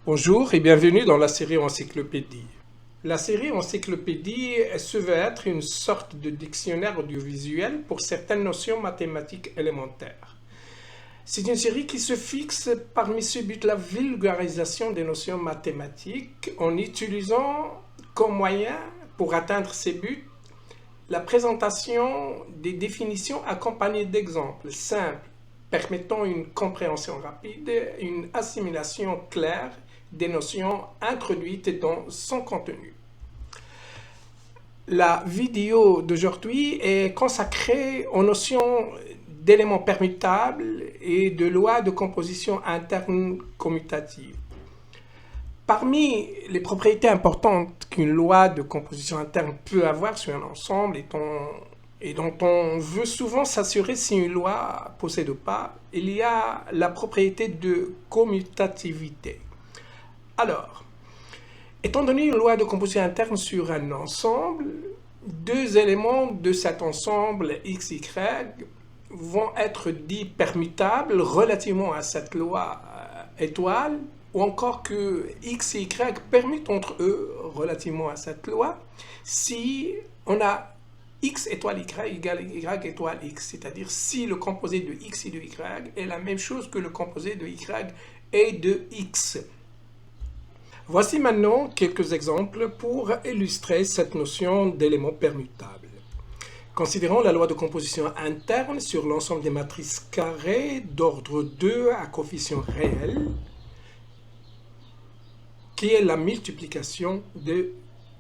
Bonjour et bienvenue dans la série Encyclopédie. La série Encyclopédie se veut être une sorte de dictionnaire audiovisuel pour certaines notions mathématiques élémentaires. C'est une série qui se fixe parmi ses buts la vulgarisation des notions mathématiques en utilisant comme moyen pour atteindre ces buts la présentation des définitions accompagnées d'exemples simples permettant une compréhension rapide et une assimilation claire des notions introduites dans son contenu. La vidéo d'aujourd'hui est consacrée aux notions d'éléments permutables et de lois de composition interne commutative. Parmi les propriétés importantes qu'une loi de composition interne peut avoir sur un ensemble et dont on veut souvent s'assurer si une loi possède ou pas, il y a la propriété de commutativité. Alors, étant donné une loi de composition interne sur un ensemble, deux éléments de cet ensemble x, y vont être dits permutables relativement à cette loi étoile, ou encore que x et y permutent entre eux relativement à cette loi, si on a x étoile y égale y étoile x, c'est-à-dire si le composé de x et de y est la même chose que le composé de y et de x. Voici maintenant quelques exemples pour illustrer cette notion d'éléments permutables. Considérons la loi de composition interne sur l'ensemble des matrices carrées d'ordre 2 à coefficient réel, qui est la multiplication de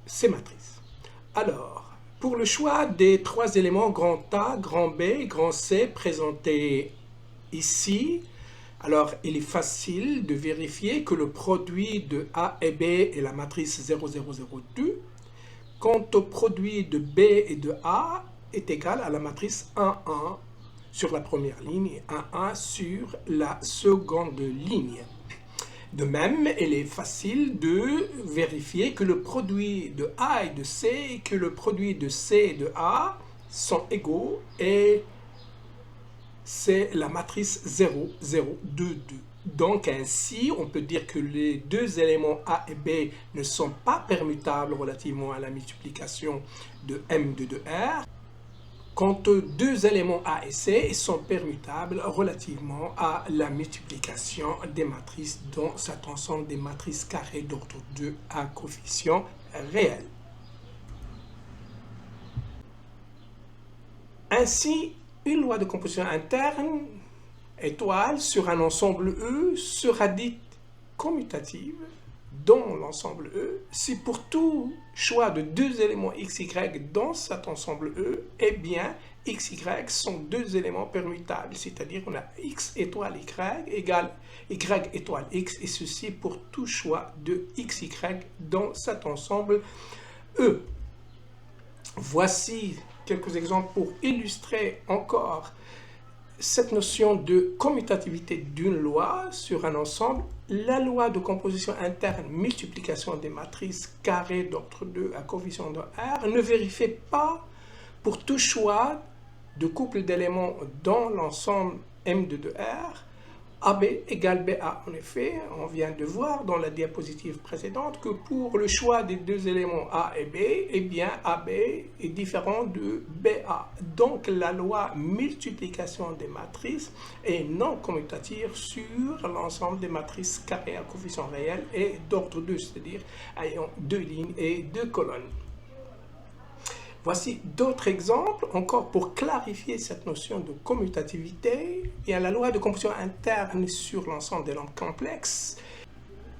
ces matrices. Alors, pour le choix des trois éléments grand A, grand B et grand C présentés ici, alors il est facile de vérifier que le produit de A et B est la matrice 0, 0, 0, 2, quant au produit de B et de A est égal à la matrice 1, 1 sur la première ligne et 1, 1 sur la seconde ligne. De même, il est facile de vérifier que le produit de A et de C et que le produit de C et de A sont égaux et c'est la matrice 0, 0, 2, 2. Donc ainsi, on peut dire que les deux éléments A et B ne sont pas permutables relativement à la multiplication de M de 2R. Quant aux deux éléments A et C, ils sont permutables relativement à la multiplication des matrices dans cet ensemble des matrices carrées d'ordre 2 à coefficient réel. Ainsi, une loi de composition interne étoile sur un ensemble E sera dite commutative dans l'ensemble E si pour tout choix de deux éléments x, y dans cet ensemble E, eh bien x, y sont deux éléments permutables, c'est-à-dire on a x étoile y égale y étoile x, et ceci pour tout choix de x, y dans cet ensemble E. Voici quelques exemples pour illustrer encore cette notion de commutativité d'une loi sur un ensemble. La loi de composition interne multiplication des matrices carrées d'ordre 2 à coefficient de R ne vérifie pas pour tout choix de couple d'éléments dans l'ensemble M de 2R AB égale BA. En effet, on vient de voir dans la diapositive précédente que pour le choix des deux éléments A et B, eh bien AB est différent de BA. Donc la loi multiplication des matrices est non commutative sur l'ensemble des matrices carrées à coefficient réel et d'ordre 2, c'est-à-dire ayant deux lignes et deux colonnes. Voici d'autres exemples, encore pour clarifier cette notion de commutativité. Il y a la loi de composition interne sur l'ensemble des nombres complexes.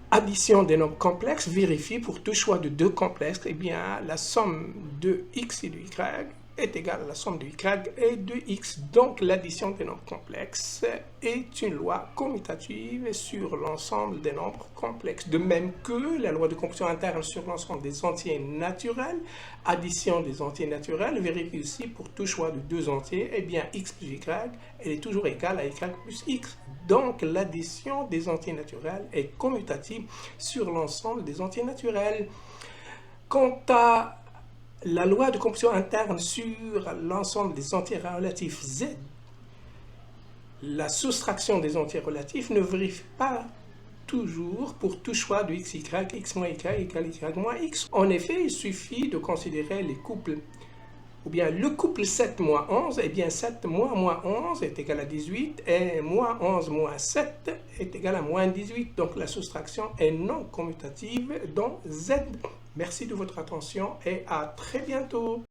Addition des nombres complexes vérifie pour tout choix de deux complexes, eh bien, la somme de x et de y est égale à la somme de y et de x. Donc, l'addition des nombres complexes est une loi commutative sur l'ensemble des nombres complexes. De même que la loi de composition interne sur l'ensemble des entiers naturels, addition des entiers naturels vérifie aussi pour tout choix de deux entiers, eh bien, x plus y, elle est toujours égale à y plus x. Donc, l'addition des entiers naturels est commutative sur l'ensemble des entiers naturels. Quant à la loi de composition interne sur l'ensemble des entiers relatifs Z, la soustraction des entiers relatifs ne vérifie pas toujours pour tout choix de x, y, x moins y égale y moins x. En effet, il suffit de considérer les couples. Ou bien le couple 7 moins 11, et bien 7 moins 11 est égal à 18, et moins 11 moins 7 est égal à moins 18. Donc la soustraction est non commutative dans Z. Merci de votre attention et à très bientôt.